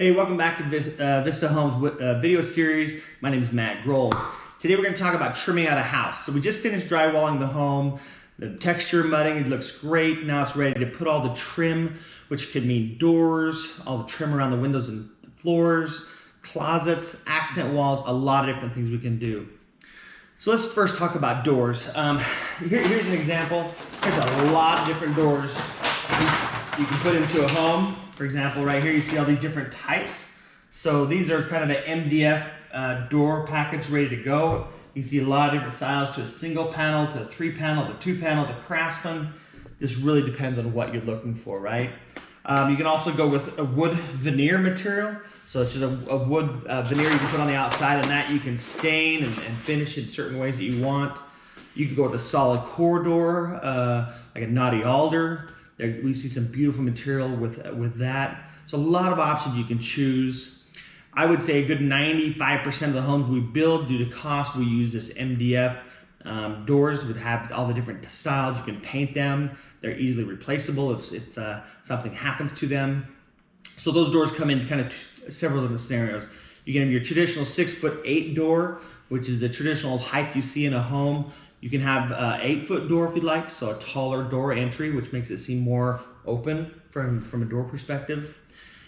Hey, welcome back to Vista Homes video series. My name is Matt Grohl. Today we're going to talk about trimming out a house. So we just finished drywalling the home. The texture mudding, it looks great. Now it's ready to put all the trim, which could mean doors, all the trim around the windows and floors, closets, accent walls, a lot of different things we can do. So let's first talk about doors. Here's an example. There's a lot of different doors you can put into a home. For example, right here you see all these different types. So these are kind of an MDF door package ready to go. You can see a lot of different styles, to a single panel, to a 3-panel, to 2-panel, to Craftsman. This really depends on what you're looking for, right? You can also go with a wood veneer material. So it's just a wood veneer you can put on the outside, and that you can stain and finish in certain ways that you want. You can go with a solid core door, like a knotty alder. We see some beautiful material with that. So a lot of options you can choose. I would say a good 95% of the homes we build, due to cost, we use this MDF doors. Would have all the different styles. You can paint them. They're easily replaceable if something happens to them. So those doors come in kind of several different scenarios. You can have your traditional 6'8" door, which is the traditional height you see in a home. You can have an 8-foot door if you'd like, so a taller door entry, which makes it seem more open from a door perspective.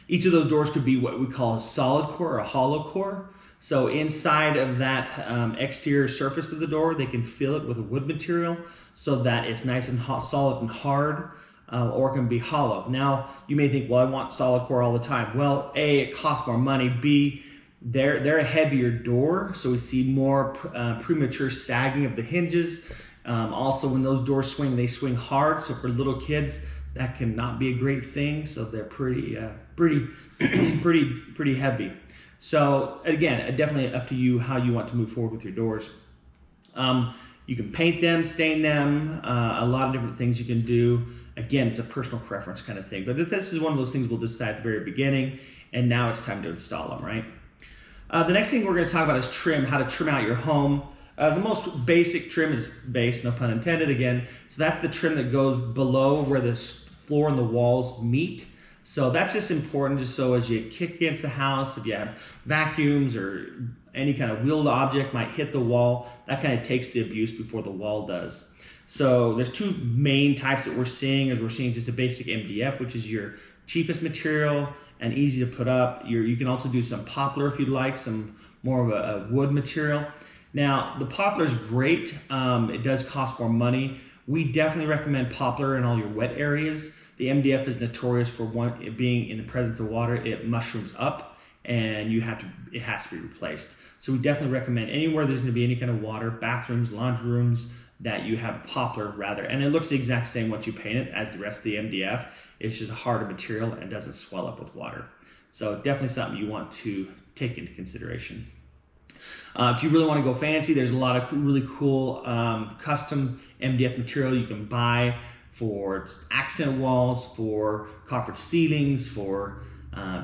Each of those doors could be what we call a solid core or a hollow core. So inside of that exterior surface of the door, they can fill it with a wood material so that it's nice and solid and hard, or it can be hollow. Now, you may think, well, I want solid core all the time. Well, A, it costs more money. B, they're a heavier door, so we see more premature sagging of the hinges. Also, when those doors swing, they swing hard. So for little kids, that can not be a great thing. So they're pretty heavy. So again, definitely up to you how you want to move forward with your doors. You can paint them, stain them, a lot of different things you can do. Again, it's a personal preference kind of thing. But this is one of those things we'll decide at the very beginning, and now it's time to install them, right? The next thing we're going to talk about is trim, how to trim out your home. The most basic trim is base, no pun intended again. So that's the trim that goes below where the floor and the walls meet. So that's just important, just so as you kick against the house, if you have vacuums or any kind of wheeled object might hit the wall, that kind of takes the abuse before the wall does. So there's two main types that we're seeing. We're seeing just a basic MDF, which is your cheapest material and easy to put up. You can also do some poplar if you'd like, some more of a wood material. Now, the poplar is great. It does cost more money. We definitely recommend poplar in all your wet areas. The MDF is notorious for it being in the presence of water, it mushrooms up, and it has to be replaced. So we definitely recommend anywhere there's going to be any kind of water, bathrooms, laundry rooms, that you have poplar rather. And it looks the exact same once you paint it as the rest of the MDF. It's just a harder material and doesn't swell up with water. So definitely something you want to take into consideration. If you really want to go fancy, there's a lot of really cool custom MDF material you can buy for accent walls, for coffered ceilings, for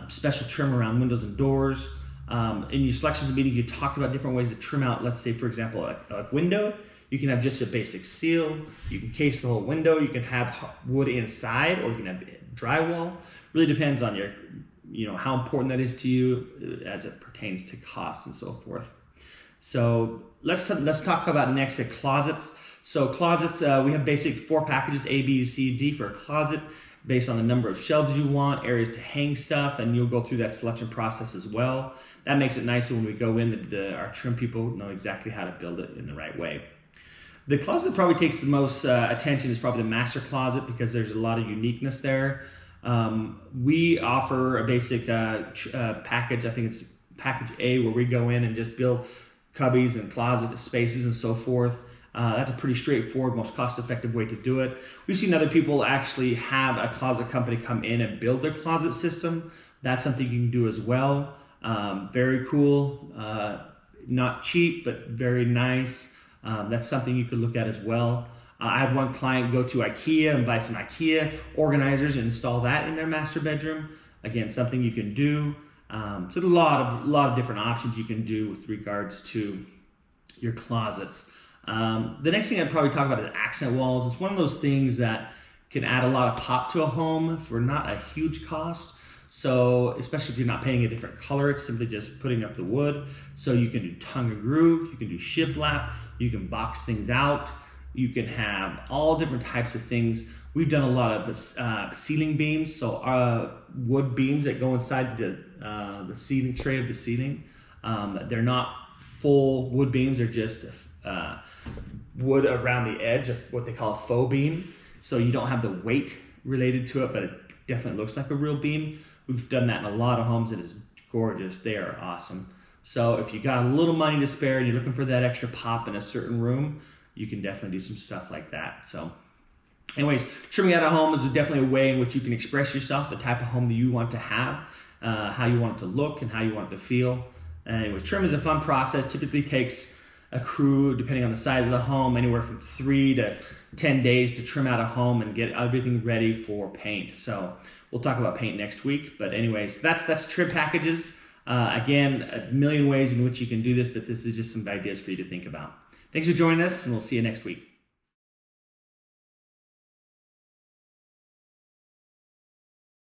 special trim around windows and doors. In your selections meetings, you talked about different ways to trim out, let's say, for example, a window. You can have just a basic seal. You can case the whole window. You can have wood inside, or you can have drywall. Really depends on how important that is to you as it pertains to costs and so forth. So let's talk about next the closets. So closets, we have basic 4 packages, A, B, C, D for a closet, based on the number of shelves you want, areas to hang stuff, and you'll go through that selection process as well. That makes it nicer when we go in, our trim people know exactly how to build it in the right way. The closet that probably takes the most attention is probably the master closet, because there's a lot of uniqueness there. We offer a basic package, I think it's package A, where we go in and just build cubbies and closet spaces and so forth. That's a pretty straightforward, most cost-effective way to do it. We've seen other people actually have a closet company come in and build their closet system. That's something you can do as well. Very cool, not cheap, but very nice. That's something you could look at as well. I had one client go to IKEA and buy some IKEA organizers and install that in their master bedroom. Again, something you can do. So there's a lot of different options you can do with regards to your closets. The next thing I'd probably talk about is accent walls. It's one of those things that can add a lot of pop to a home for not a huge cost. So especially if you're not painting a different color, it's simply just putting up the wood. So you can do tongue and groove, you can do shiplap, you can box things out, you can have all different types of things. We've done a lot of ceiling beams, so wood beams that go inside the ceiling tray of the ceiling. They're not full wood beams, they're just wood around the edge of what they call a faux beam. So you don't have the weight related to it, but it definitely looks like a real beam. We've done that in a lot of homes. It is gorgeous. They are awesome. So if you got a little money to spare and you're looking for that extra pop in a certain room, you can definitely do some stuff like that. So anyways, trimming out a home is definitely a way in which you can express yourself, the type of home that you want to have, how you want it to look and how you want it to feel. Anyway, trim is a fun process. Typically takes a crew, depending on the size of the home, anywhere from 3 to 10 days to trim out a home and get everything ready for paint. So we'll talk about paint next week. But anyways, that's trim packages. Again, a million ways in which you can do this, but this is just some ideas for you to think about. Thanks for joining us, and we'll see you next week.